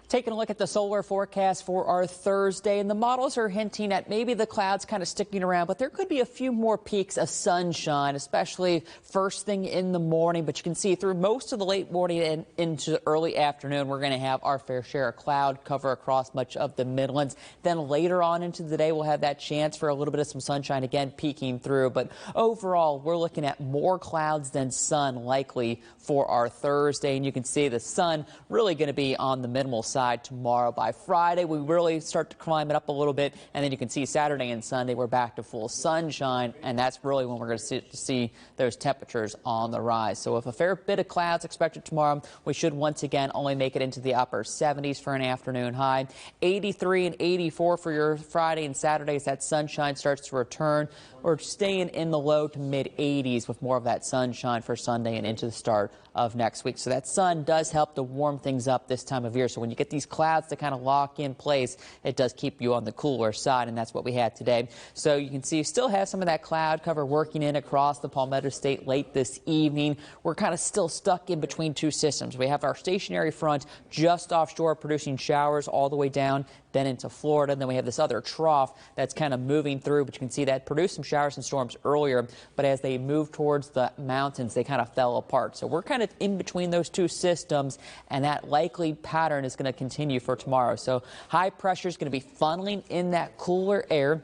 Taking a look at the solar forecast for our Thursday, and the models are hinting at maybe the clouds kind of sticking around, but there could be a few more peaks of sunshine, especially first thing in the morning. But you can see through most of the late morning and into the early afternoon, we're going to have our fair share of cloud cover across much of the Midlands. Then later on into the day, we'll have that chance for a little bit of some sunshine again peeking through. But overall, we're looking at more clouds than sun likely for our Thursday. And you can see the sun really going to be on the minimal side tomorrow. By Friday, we really start to climb it up a little bit, and then you can see Saturday and Sunday we're back to full sunshine, and that's really when we're going to see those temperatures on the rise. So with a fair bit of clouds expected tomorrow, we should once again only make it into the upper 70s for an afternoon high. 83 and 84 for your Friday and Saturday as that sunshine starts to return. We're staying in the low to mid 80s with more of that sunshine for Sunday and into the start of next week. So that sun does help to warm things up this time of year. So when you get these clouds to kind of lock in place, it does keep you on the cooler side, and that's what we had today. So you can see you still have some of that cloud cover working in across the Palmetto State late this evening. We're kind of still stuck in between two systems. We have our stationary front just offshore producing showers all the way down then into Florida. And then we have this other trough that's kind of moving through, but you can see that produced some showers and storms earlier, but as they move towards the mountains, they kind of fell apart. So we're kind of in between those two systems, and that likely pattern is going to continue for tomorrow. So high pressure is going to be funneling in that cooler air.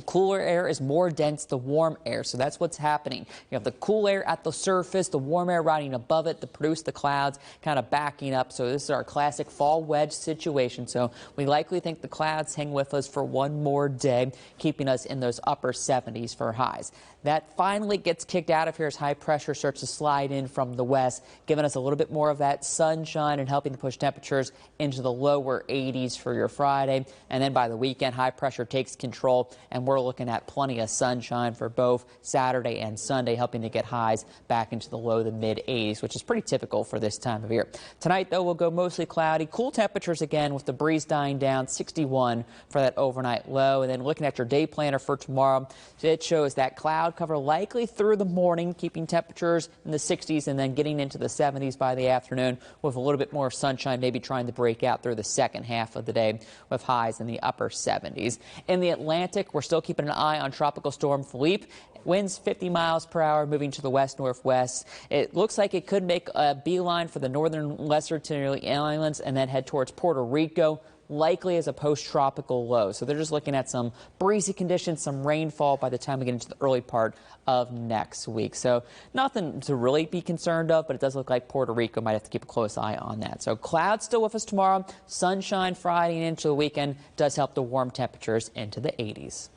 Cooler air is more dense than warm air, so that's what's happening. You have the cool air at the surface, the warm air riding above it to produce the clouds, kind of backing up. So this is our classic fall wedge situation. So we likely think the clouds hang with us for one more day, keeping us in those upper 70s for highs. That finally gets kicked out of here as high pressure starts to slide in from the west, giving us a little bit more of that sunshine and helping to push temperatures into the lower 80s for your Friday. And then by the weekend, high pressure takes control, and we're looking at plenty of sunshine for both Saturday and Sunday, helping to get highs back into the low to mid 80s, which is pretty typical for this time of year. Tonight, though, we'll go mostly cloudy. Cool temperatures again with the breeze dying down, 61 for that overnight low. And then looking at your day planner for tomorrow, it shows that cloud cover likely through the morning, keeping temperatures in the 60s and then getting into the 70s by the afternoon with a little bit more sunshine, maybe trying to break out through the second half of the day with highs in the upper 70s. In the Atlantic, we're still keeping an eye on Tropical Storm Philippe. Winds 50 miles per hour moving to the west-northwest. It looks like it could make a beeline for the northern lesser Tenerife Islands and then head towards Puerto Rico, likely as a post-tropical low. So they're just looking at some breezy conditions, some rainfall by the time we get into the early part of next week. So nothing to really be concerned of, but it does look like Puerto Rico might have to keep a close eye on that. So clouds still with us tomorrow. Sunshine Friday and into the weekend does help to warm temperatures into the 80s.